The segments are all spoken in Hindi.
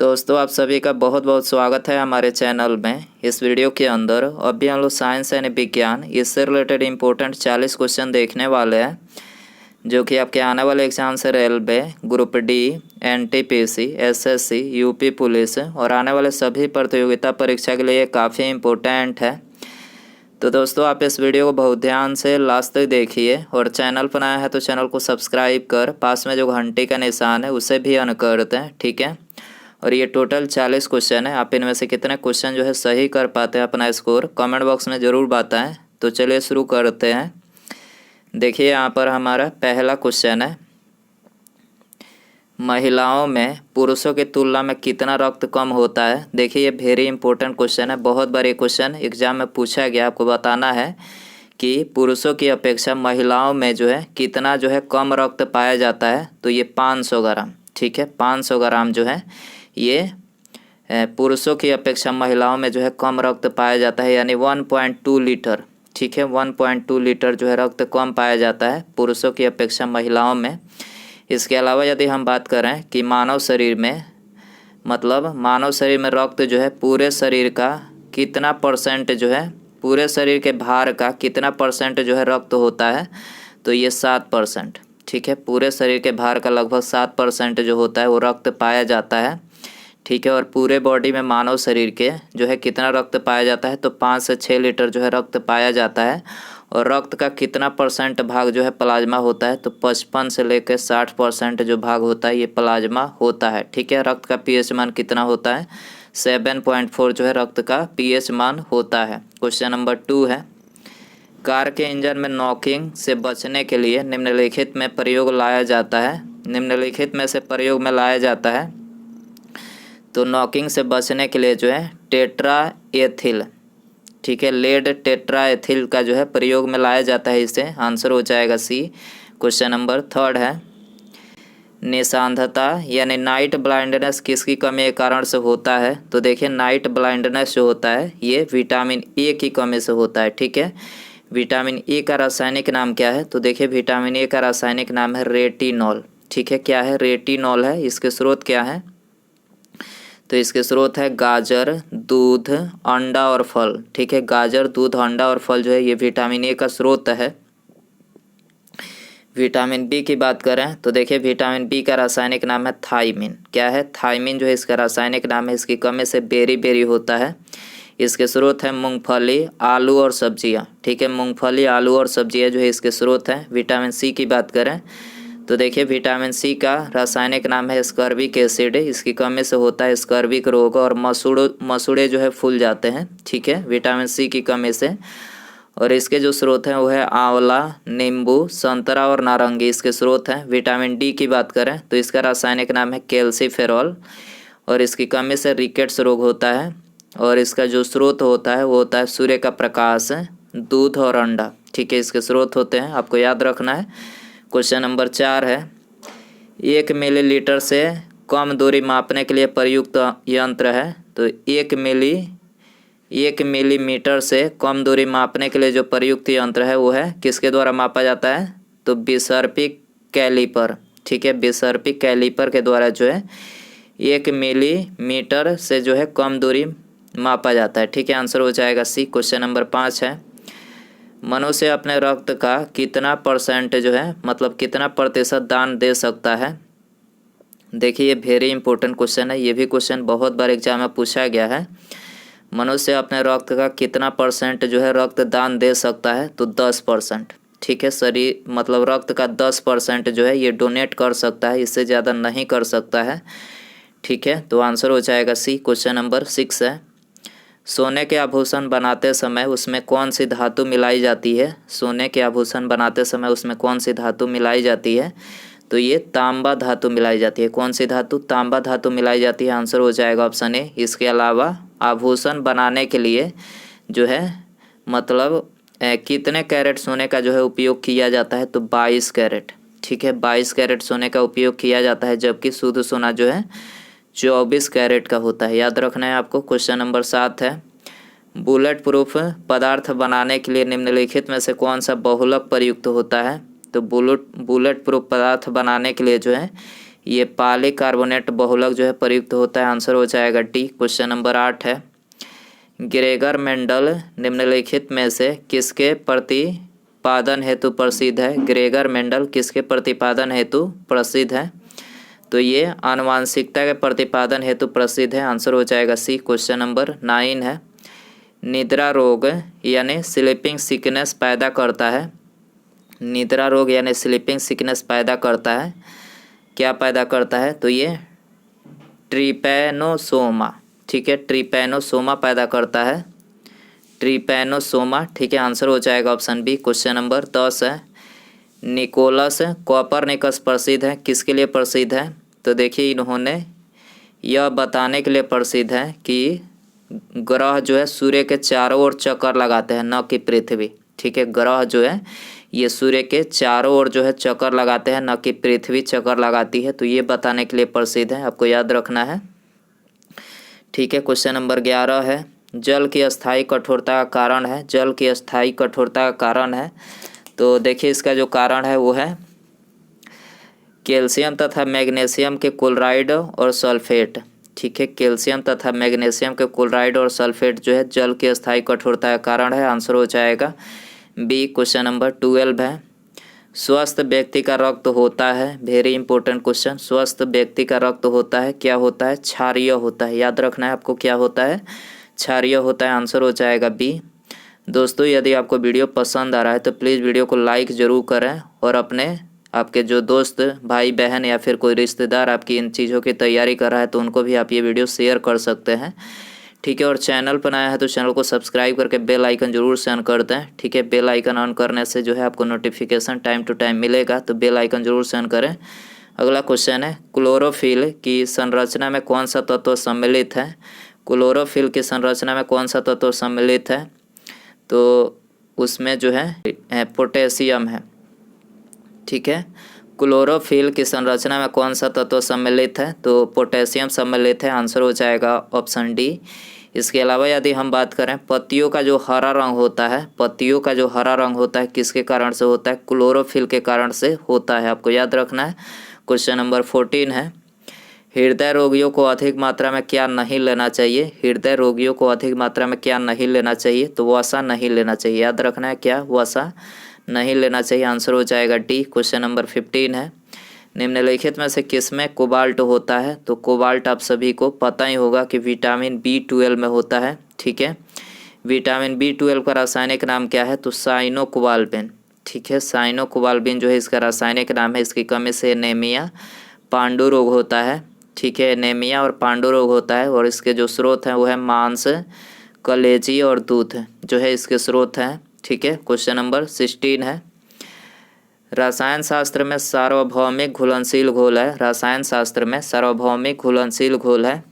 दोस्तों आप सभी का बहुत बहुत स्वागत है हमारे चैनल में। इस वीडियो के अंदर अभी हम लोग साइंस यानी विज्ञान इससे रिलेटेड इम्पोर्टेंट 40 क्वेश्चन देखने वाले हैं, जो कि आपके आने वाले एग्जाम से railway, group D, NTPC, SSC, UP police और आने वाले सभी प्रतियोगिता परीक्षा के लिए काफ़ी इम्पोर्टेंट है। तो दोस्तों आप इस वीडियो को बहुत ध्यान से लास्ट तक देखिए और चैनल पर आया है तो चैनल को सब्सक्राइब कर पास में जो घंटी का निशान है उसे भी ऑन कर दें, ठीक है। और ये टोटल 40 क्वेश्चन है। आप इनमें से कितने क्वेश्चन जो है सही कर पाते हैं अपना स्कोर कमेंट बॉक्स में ज़रूर बताएं। तो चलिए शुरू करते हैं। देखिए यहाँ पर हमारा पहला क्वेश्चन है, महिलाओं में पुरुषों की तुलना में कितना रक्त कम होता है। देखिए ये वेरी इंपॉर्टेंट क्वेश्चन है, बहुत बार ये क्वेश्चन एग्जाम में पूछा गया। आपको बताना है कि पुरुषों की अपेक्षा महिलाओं में जो है कितना जो है कम रक्त पाया जाता है। तो ये 500 ग्राम, ठीक है। 500 ग्राम जो है ये पुरुषों की अपेक्षा महिलाओं में जो है कम रक्त पाया जाता है, यानी 1.2 लीटर, ठीक है। 1.2 लीटर जो है रक्त कम पाया जाता है पुरुषों की अपेक्षा महिलाओं में। इसके अलावा यदि हम बात करें कि मानव शरीर में, मतलब मानव शरीर में रक्त जो है पूरे शरीर का कितना परसेंट जो है, पूरे शरीर के भार का कितना परसेंट जो है रक्त होता है, तो ये 7%, ठीक है। पूरे शरीर के भार का लगभग 7% जो होता है वो रक्त पाया जाता है, ठीक है। और पूरे बॉडी में मानव शरीर के जो है कितना रक्त पाया जाता है, तो 5 से 6 लीटर जो है रक्त पाया जाता है। और रक्त का कितना परसेंट भाग जो है प्लाज्मा होता है, तो 55 से लेकर 60% जो भाग होता है ये प्लाज्मा होता है, ठीक है। रक्त का पीएच मान कितना होता है, 7.4 जो है रक्त का पीएच मान होता है। क्वेश्चन नंबर 2 है, कार के इंजन में नॉकिंग से बचने के लिए निम्नलिखित में प्रयोग लाया जाता है। निम्नलिखित में से प्रयोग में लाया जाता है, तो नॉकिंग से बचने के लिए जो है टेट्रा एथिल, ठीक है, लेड टेट्रा एथिल का जो है प्रयोग में लाया जाता है। इसे आंसर हो जाएगा सी। क्वेश्चन नंबर 3 है, निशांधता यानी नाइट ब्लाइंडनेस किसकी कमी के कारण से होता है। तो देखिए नाइट ब्लाइंडनेस जो होता है ये विटामिन ए की कमी से होता है, ठीक है। विटामिन ए का रासायनिक नाम क्या है, तो देखिए विटामिन ए का रासायनिक नाम है रेटिनॉल, ठीक है। क्या है, रेटिनॉल है। इसके स्रोत क्या है, तो इसके स्रोत है गाजर, दूध, अंडा और फल, ठीक है। गाजर, दूध, अंडा और फल जो है ये विटामिन ए का स्रोत है। विटामिन बी की बात करें तो देखिए विटामिन बी का रासायनिक नाम है थायमिन। क्या है, थायमिन जो है इसका रासायनिक नाम है। इसकी कमी से बेरी होता है। इसके स्रोत है मूंगफली, आलू और सब्जियां, ठीक है। मूंगफली, आलू और सब्जियां जो है इसके स्रोत हैं। विटामिन सी की बात करें तो देखिए विटामिन सी का रासायनिक नाम है स्कर्बिक एसिड। इसकी कमी से होता है स्कर्बिक रोग और मसूड़े जो है फूल जाते हैं, ठीक है, विटामिन सी की कमी से। और इसके जो स्रोत हैं वो है आंवला, नींबू, संतरा और नारंगी, इसके स्रोत हैं। विटामिन डी की बात करें तो इसका रासायनिक नाम है कैल्सीफेरॉल और इसकी कमी से रिकेट्स रोग होता है। और इसका जो स्रोत होता है वो होता है सूर्य का प्रकाश, दूध और अंडा, ठीक है, इसके स्रोत होते हैं, आपको याद रखना है। क्वेश्चन नंबर 4 है, 1 मिलीलीटर से कम दूरी मापने के लिए प्रयुक्त यंत्र है। तो 1 मिलीमीटर से कम दूरी मापने के लिए जो प्रयुक्त यंत्र है वो है किसके द्वारा मापा जाता है, तो बिसर्पी कैलीपर, ठीक है। बिसर्पी कैलीपर के द्वारा जो है 1 मिलीमीटर से जो है कम दूरी मापा जाता है, ठीक है। आंसर हो जाएगा सी। क्वेश्चन नंबर 5 है, मनुष्य अपने रक्त का कितना परसेंट जो है, मतलब कितना प्रतिशत दान दे सकता है। देखिए ये वेरी इंपॉर्टेंट क्वेश्चन है, ये भी क्वेश्चन बहुत बार एग्जाम में पूछा गया है। मनुष्य अपने रक्त का कितना परसेंट जो है रक्त दान दे सकता है, तो 10%, ठीक है। शरीर मतलब रक्त का 10% जो है ये डोनेट कर सकता है, इससे ज़्यादा नहीं कर सकता है, ठीक है। तो आंसर हो जाएगा सी। क्वेश्चन नंबर 6 है, सोने के आभूषण बनाते समय उसमें कौन सी धातु मिलाई जाती है। सोने के आभूषण बनाते समय उसमें कौन सी धातु मिलाई जाती है, तो ये तांबा धातु मिलाई जाती है। कौन सी धातु, तांबा धातु मिलाई जाती है। आंसर हो जाएगा ऑप्शन ए। इसके अलावा आभूषण बनाने के लिए जो है मतलब कितने कैरेट सोने का जो है उपयोग किया जाता है, तो 22 कैरेट, ठीक है। 22 कैरेट सोने का उपयोग किया जाता है, जबकि शुद्ध सोना जो है 24 कैरेट का होता है, याद रखना है आपको। क्वेश्चन नंबर 7 है, बुलेट प्रूफ पदार्थ बनाने के लिए निम्नलिखित में से कौन सा बहुलक प्रयुक्त होता है। तो बुलेट प्रूफ पदार्थ बनाने के लिए जो है ये पॉलीकार्बोनेट बहुलक जो है प्रयुक्त होता है। आंसर हो जाएगा डी। क्वेश्चन नंबर 8 है, ग्रेगर मेंडल निम्नलिखित में से किसके प्रतिपादन हेतु प्रसिद्ध है? ग्रेगर मेंडल किसके प्रतिपादन हेतु प्रसिद्ध है? तो ये आनुवांशिकता के प्रतिपादन हेतु प्रसिद्ध है। आंसर हो जाएगा सी। क्वेश्चन नंबर 9 है, निद्रा रोग यानी स्लीपिंग सिकनेस पैदा करता है। निद्रा रोग यानी स्लीपिंग सिकनेस पैदा करता है, क्या पैदा करता है? तो ये ट्रिपैनोसोमा, ठीक है, ट्रिपैनोसोमा पैदा करता है, ट्रिपैनोसोमा, ठीक है। आंसर हो जाएगा ऑप्शन बी। क्वेश्चन नंबर 10 है, निकोलस कोपरनिकस प्रसिद्ध है, किसके लिए प्रसिद्ध है? तो देखिए इन्होंने यह बताने के लिए प्रसिद्ध है कि ग्रह जो है सूर्य के चारों ओर चक्कर लगाते हैं, न कि पृथ्वी, ठीक है। ग्रह जो है ये सूर्य के चारों ओर जो है चक्कर लगाते हैं, न कि पृथ्वी चक्कर लगाती है। तो ये बताने के लिए प्रसिद्ध है, आपको याद रखना है, ठीक है। क्वेश्चन नंबर 11 है, जल की अस्थायी कठोरता का कारण है। जल की अस्थायी कठोरता का कारण है, तो देखिए इसका जो कारण है वो है कैल्शियम तथा मैग्नीशियम के क्लोराइड और सल्फेट, ठीक है। कैल्शियम तथा मैग्नीशियम के क्लोराइड और सल्फेट जो है जल की अस्थायी कठोरता का कारण है। आंसर हो जाएगा बी। क्वेश्चन नंबर 12 है, स्वस्थ व्यक्ति का रक्त होता है, वेरी इंपॉर्टेंट क्वेश्चन, स्वस्थ व्यक्ति का रक्त होता है, क्या होता है? क्षारीय होता है, याद रखना है आपको, क्या होता है? क्षारीय होता है। आंसर हो जाएगा बी। दोस्तों यदि आपको वीडियो पसंद आ रहा है तो प्लीज़ वीडियो को लाइक ज़रूर करें और अपने आपके जो दोस्त भाई बहन या फिर कोई रिश्तेदार आपकी इन चीज़ों की तैयारी कर रहा है तो उनको भी आप ये वीडियो शेयर कर सकते हैं, ठीक है। और चैनल पर आया है तो चैनल को सब्सक्राइब करके बेल आइकन जरूर से ऑन कर दें, ठीक है। बेल आइकन ऑन करने से जो है आपको नोटिफिकेशन टाइम टू टाइम मिलेगा, तो बेल आइकन जरूर से ऑन करें। अगला क्वेश्चन है, क्लोरोफिल की संरचना में कौन सा तत्व सम्मिलित है? क्लोरोफिल की संरचना में कौन सा तत्व सम्मिलित है? तो उसमें जो है पोटेशियम है, ठीक है। क्लोरोफिल की संरचना में कौन सा तत्व सम्मिलित है? तो पोटेशियम सम्मिलित है। आंसर हो जाएगा ऑप्शन डी। इसके अलावा यदि हम बात करें पत्तियों का जो हरा रंग होता है, पत्तियों का जो हरा रंग होता है किसके कारण से होता है? क्लोरोफिल के कारण से होता है, आपको याद रखना है। क्वेश्चन नंबर 14 है, हृदय रोगियों को अधिक मात्रा में क्या नहीं लेना चाहिए? हृदय रोगियों को अधिक मात्रा में क्या नहीं लेना चाहिए? तो वसा नहीं लेना चाहिए, याद रखना है, क्या? वसा नहीं लेना चाहिए। आंसर हो जाएगा डी। क्वेश्चन नंबर 15 है, निम्नलिखित में से किसमें कोबाल्ट होता है? तो कोबाल्ट आप सभी को पता ही होगा कि विटामिन B12 में होता है, ठीक है। विटामिन B12 का रासायनिक नाम क्या है? तो साइनोकोबाल्बिन, ठीक है। साइनोकोबाल्बिन जो है इसका रासायनिक नाम है। इसकी कमी से एनीमिया, पांडु रोग होता है, ठीक है। एनीमिया और पांडु रोग होता है और इसके जो स्रोत हैं वो है मांस, कलेजी और दूध जो है इसके स्रोत हैं, ठीक है। क्वेश्चन नंबर 16 है, रसायन शास्त्र में सार्वभौमिक घुलनशील घोल है। रसायन शास्त्र में सार्वभौमिक घुलनशील घोल है,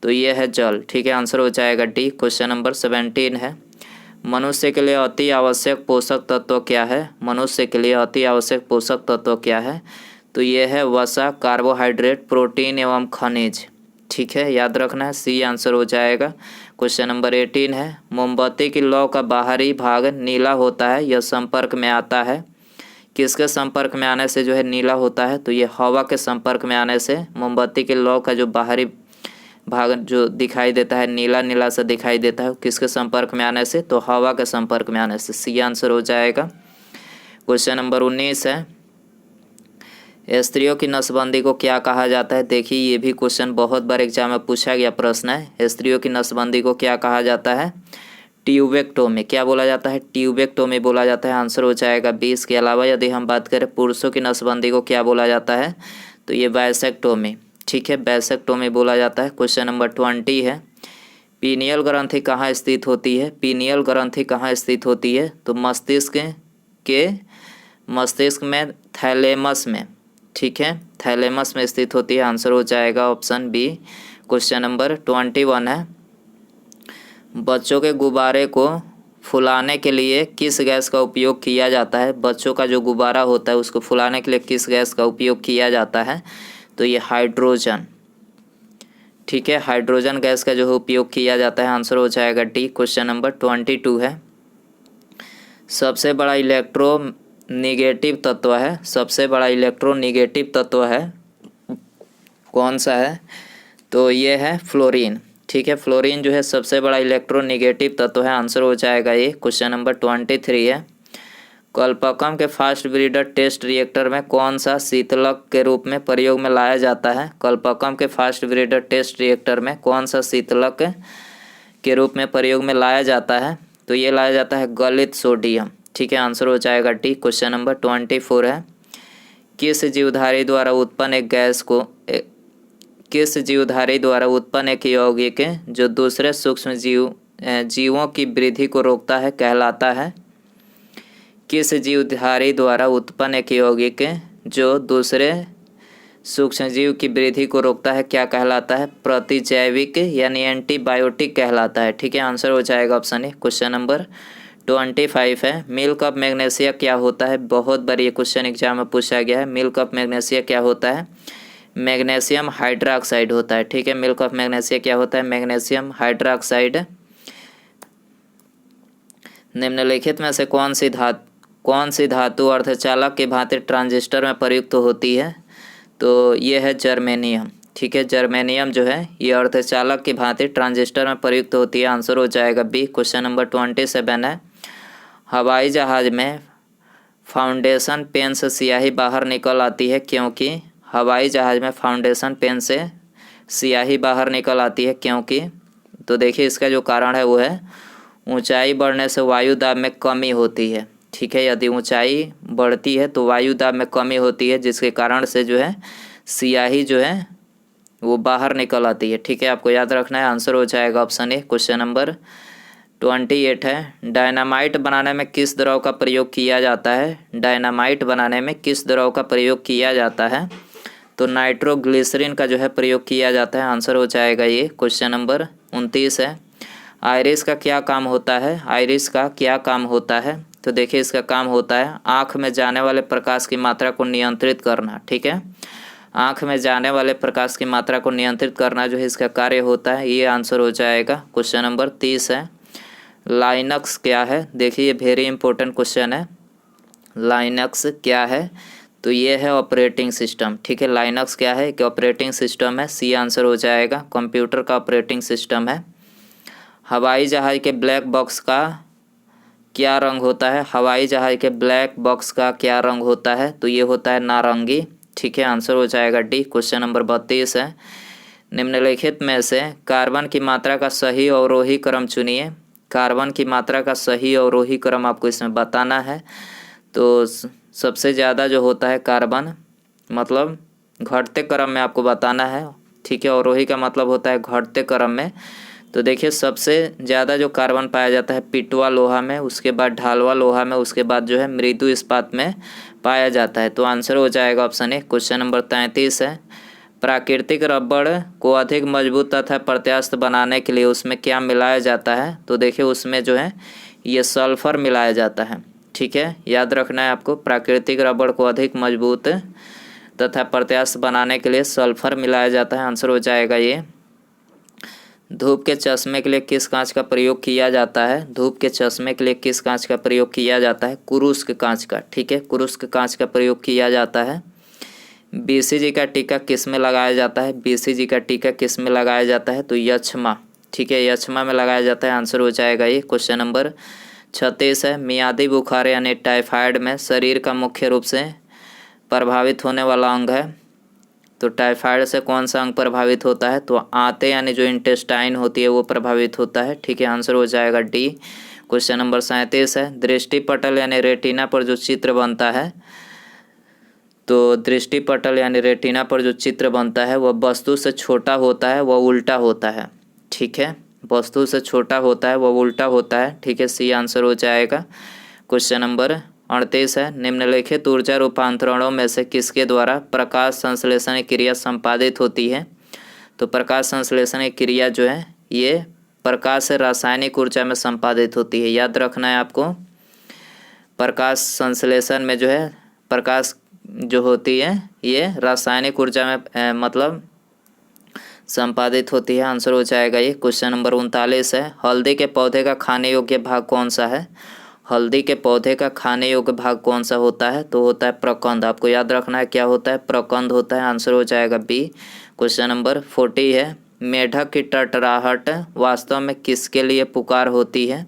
तो ये है जल, ठीक है। आंसर हो जाएगा डी। क्वेश्चन नंबर 17 है, मनुष्य के लिए अति आवश्यक पोषक तत्व क्या है? मनुष्य के लिए अति आवश्यक पोषक तत्व क्या है? तो ये है वसा, कार्बोहाइड्रेट, प्रोटीन एवं खनिज, ठीक है। याद रखना है, सी आंसर हो जाएगा। क्वेश्चन नंबर 18 है, मोमबत्ती की लौ का बाहरी भाग नीला होता है, यह संपर्क में आता है, किसके संपर्क में आने से जो है नीला होता है? तो ये हवा के संपर्क में आने से मोमबत्ती के लौ का जो बाहरी भाग जो दिखाई देता है, नीला नीला सा दिखाई देता है, किसके संपर्क में आने से? तो हवा के संपर्क में आने से, सी आंसर हो जाएगा। क्वेश्चन नंबर 19 है, स्त्रियों की नसबंदी को क्या कहा जाता है? देखिए ये भी क्वेश्चन बहुत बार एग्जाम में पूछा गया प्रश्न है। स्त्रियों की नसबंदी को क्या कहा जाता है? ट्यूबेक्टोमी, क्या बोला जाता है? ट्यूबेक्टोमी बोला जाता है। आंसर हो जाएगा 20। के अलावा यदि हम बात करें पुरुषों की नसबंदी को क्या बोला जाता है? तो ये वैसेक्टोमी, ठीक है, वैसेक्टोमी बोला जाता है। क्वेश्चन नंबर 20 है, पीनियल ग्रंथि कहाँ स्थित होती है? पीनियल ग्रंथि कहाँ स्थित होती है? तो मस्तिष्क में थैलेमस में, ठीक है, थैलेमस में स्थित होती है। आंसर हो जाएगा ऑप्शन बी। क्वेश्चन नंबर 21 है, बच्चों के गुब्बारे को फुलाने के लिए किस गैस का उपयोग किया जाता है? बच्चों का जो गुब्बारा होता है उसको फुलाने के लिए किस गैस का उपयोग किया जाता है? तो ये हाइड्रोजन, ठीक है, हाइड्रोजन गैस का जो है उपयोग किया जाता है। आंसर हो जाएगा डी। क्वेश्चन नंबर 22 है, सबसे बड़ा इलेक्ट्रोनिगेटिव तत्व है, सबसे बड़ा इलेक्ट्रोनिगेटिव तत्व है कौन सा है? तो ये है फ्लोरीन। ठीक है, फ्लोरीन जो है सबसे बड़ा इलेक्ट्रोनेगेटिव तत्व है। आंसर हो जाएगा ये। क्वेश्चन नंबर 23 है, कल्पकम के फास्ट ब्रीडर टेस्ट रिएक्टर में कौन सा शीतलक के रूप में प्रयोग में लाया जाता है? कल्पकम के फास्ट ब्रीडर टेस्ट रिएक्टर में कौन सा शीतलक के रूप में प्रयोग में लाया जाता है? तो ये लाया जाता है गलित सोडियम। ठीक है, आंसर हो जाएगा डी। क्वेश्चन नंबर 24 है, किस जीवधारी द्वारा उत्पन्न एक गैस को किस जीवधारी द्वारा उत्पन्न एक यौगिक जो दूसरे सूक्ष्म जीवों की वृद्धि को रोकता है कहलाता है? किस जीवधारी द्वारा उत्पन्न एक यौगिक जो दूसरे सूक्ष्मजीव की वृद्धि को रोकता है क्या कहलाता है? प्रतिजैविक यानी एंटीबायोटिक कहलाता है। ठीक है, आंसर हो जाएगा ऑप्शन ए। क्वेश्चन नंबर 25 है, मिल्क ऑफ मैग्नीशिया क्या होता है? बहुत बार ये क्वेश्चन एग्जाम में पूछा गया है। मिल्क ऑफ मैग्नीशिया क्या होता है? मैग्नीशियम हाइड्रोक्साइड होता है। ठीक है, मिल्क ऑफ मैग्नीशिया क्या होता है? Magnesium hydroxide. निम्नलिखित में से कौन सी धातु अर्धचालक के भांति ट्रांजिस्टर में प्रयुक्त होती है? तो ये है जर्मेनियम। ठीक है, जर्मेनियम जो है ये अर्धचालक की भांति ट्रांजिस्टर में प्रयुक्त होती है। आंसर हो जाएगा बी। क्वेश्चन नंबर 27 है, हवाई जहाज में फाउंडेशन पेन से स्याही बाहर निकल आती है क्योंकि? हवाई जहाज में फाउंडेशन पेन से स्याही बाहर निकल आती है क्योंकि? तो देखिए इसका जो कारण है वो है ऊंचाई बढ़ने से वायु दाब में कमी होती है। ठीक है, यदि ऊंचाई बढ़ती है तो वायु दाब में कमी होती है, जिसके कारण से जो है स्याही जो है वो बाहर निकल आती है। ठीक है, आपको याद रखना है। आंसर हो जाएगा ऑप्शन ए। क्वेश्चन नंबर 28 है, डायनामाइट बनाने में किस द्रव का प्रयोग किया जाता है? डायनामाइट बनाने में किस द्रव का प्रयोग किया जाता है? तो नाइट्रोग्लिसरीन का जो है प्रयोग किया जाता है। आंसर हो जाएगा ये। क्वेश्चन नंबर 29 है, आइरिस का क्या काम होता है? आइरिस का क्या काम होता है? तो देखिए इसका काम होता है आँख में जाने वाले प्रकाश की मात्रा को नियंत्रित करना। ठीक है, आँख में जाने वाले प्रकाश की मात्रा को नियंत्रित करना जो है इसका कार्य होता है। ये आंसर हो जाएगा। क्वेश्चन नंबर 30 है, लाइनक्स क्या है? देखिए ये वेरी इंपॉर्टेंट क्वेश्चन है। लाइनक्स क्या है? तो ये है ऑपरेटिंग सिस्टम। ठीक है, लाइनक्स क्या है? कि ऑपरेटिंग सिस्टम है। सी आंसर हो जाएगा, कंप्यूटर का ऑपरेटिंग सिस्टम है। हवाई जहाज के ब्लैक बॉक्स का क्या रंग होता है? हवाई जहाज के ब्लैक बॉक्स का क्या रंग होता है? तो ये होता है नारंगी। ठीक है, आंसर हो जाएगा डी। क्वेश्चन नंबर 32 है, निम्नलिखित में से कार्बन की मात्रा का सही अवरोही क्रम चुनिए। कार्बन की मात्रा का सही अवरोही क्रम आपको इसमें बताना है। तो सबसे ज़्यादा जो होता है कार्बन मतलब घटते क्रम में आपको बताना है। ठीक है, अवरोही का मतलब होता है घटते क्रम में। तो देखिए सबसे ज़्यादा जो कार्बन पाया जाता है पिटवा लोहा में, उसके बाद ढालवा लोहा में, उसके बाद जो है मृदु इस्पात में पाया जाता है। तो आंसर हो जाएगा ऑप्शन ए। क्वेश्चन नंबर 33 है, प्राकृतिक रबड़ को अधिक मजबूत तथा प्रत्यास्थ बनाने के लिए उसमें क्या मिलाया जाता है? तो देखिए उसमें जो है ये सल्फर मिलाया जाता है। ठीक है, याद रखना है आपको, प्राकृतिक रबड़ को अधिक मजबूत तथा प्रत्यास्थ बनाने के लिए सल्फर मिलाया जाता है। आंसर हो जाएगा ये। धूप के चश्मे के लिए किस कांच का प्रयोग किया जाता है? धूप के चश्मे के लिए किस कांच का प्रयोग किया जाता है? कुरुस्क कांच का। ठीक है, कुरुस्क कांच का प्रयोग किया जाता है। बीसीजी का टीका किस में लगाया जाता है? बीसीजी का टीका किस में लगाया जाता है? तो यक्ष्मा। ठीक है, यक्ष्मा में लगाया जाता है। आंसर हो जाएगा ये। क्वेश्चन नंबर 36 है, मियादी बुखार यानी टाइफाइड में शरीर का मुख्य रूप से प्रभावित होने वाला अंग है। तो टाइफाइड से कौन सा अंग प्रभावित होता है? तो आंतें यानी जो इंटेस्टाइन होती है वो प्रभावित होता है। ठीक है, आंसर हो जाएगा डी। क्वेश्चन नंबर 37 है, दृष्टिपटल यानी रेटिना पर जो चित्र बनता है, तो दृष्टिपटल यानी रेटिना पर जो चित्र बनता है वह वस्तु से छोटा होता है, वह उल्टा होता है। ठीक है, वस्तु से छोटा होता है वह उल्टा होता है। ठीक है, सी आंसर हो जाएगा। क्वेश्चन नंबर 38 है, निम्नलिखित ऊर्जा रूपांतरणों में से किसके द्वारा प्रकाश संश्लेषण की क्रिया संपादित होती है? तो प्रकाश संश्लेषण की क्रिया जो है ये प्रकाश से रासायनिक ऊर्जा में संपादित होती है। याद रखना है आपको, प्रकाश संश्लेषण में जो है प्रकाश जो होती है ये रासायनिक ऊर्जा में मतलब संपादित होती है। आंसर हो जाएगा ये। क्वेश्चन नंबर 39 है, हल्दी के पौधे का खाने योग्य भाग कौन सा है? हल्दी के पौधे का खाने योग्य भाग कौन सा होता है? तो होता है प्रकंद। आपको याद रखना है क्या होता है? प्रकंद होता है। आंसर हो जाएगा बी। क्वेश्चन नंबर 40 है, मेढक की टटराहट वास्तव में किसके लिए पुकार होती है।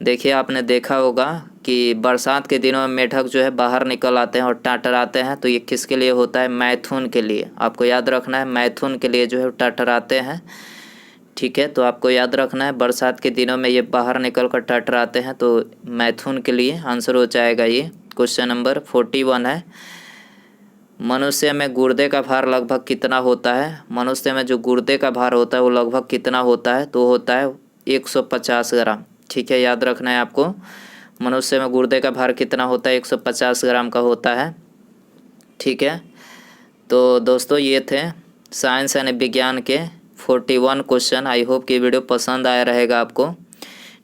देखिए आपने देखा होगा कि बरसात के दिनों में मेढक जो है बाहर निकल आते हैं और टटराते हैं, तो ये किसके लिए होता है, मैथुन के लिए। आपको याद रखना है मैथुन के लिए जो है टटराते हैं, ठीक है। तो आपको याद रखना है बरसात के दिनों में ये बाहर निकल कर टटराते हैं, तो मैथुन के लिए आंसर हो जाएगा ये। क्वेश्चन नंबर 41 है, मनुष्य में गुर्दे का भार लगभग कितना होता है। मनुष्य में जो गुर्दे का भार होता है वो लगभग कितना होता है, तो होता है 150 ग्राम, ठीक है। याद रखना है आपको, मनुष्य में गुर्दे का भार कितना होता है, 150 ग्राम का होता है, ठीक है। तो दोस्तों ये थे साइंस यानी विज्ञान के 41 क्वेश्चन। आई होप कि वीडियो पसंद आया रहेगा आपको,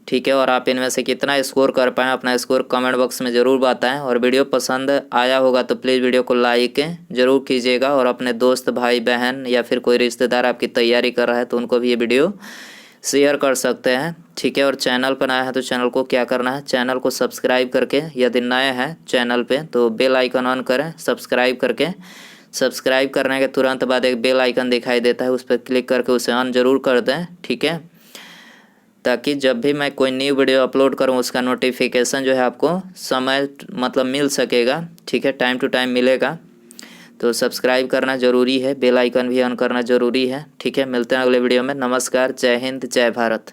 ठीक है। और आप इनमें से कितना स्कोर कर पाएँ अपना स्कोर कमेंट बॉक्स में ज़रूर बताएं। और वीडियो पसंद आया होगा तो प्लीज़ वीडियो को लाइक ज़रूर कीजिएगा, और अपने दोस्त भाई बहन या फिर कोई रिश्तेदार आपकी तैयारी कर रहा है तो उनको भी ये वीडियो शेयर कर सकते हैं, ठीक है। और चैनल पर नया है तो चैनल को क्या करना है, चैनल को सब्सक्राइब करके, यदि नए हैं चैनल पे तो बेल आइकन ऑन करें सब्सक्राइब करके। सब्सक्राइब करने के तुरंत बाद एक बेल आइकन दिखाई देता है, उस पर क्लिक करके उसे ऑन ज़रूर कर दें, ठीक है, ताकि जब भी मैं कोई न्यू वीडियो अपलोड करूं उसका नोटिफिकेशन जो है आपको समय मतलब मिल सकेगा, ठीक है, टाइम टू टाइम मिलेगा। तो सब्सक्राइब करना ज़रूरी है, बेल आइकन भी ऑन करना ज़रूरी है, ठीक है। मिलते हैं अगले वीडियो में। नमस्कार, जय हिंद, जय भारत।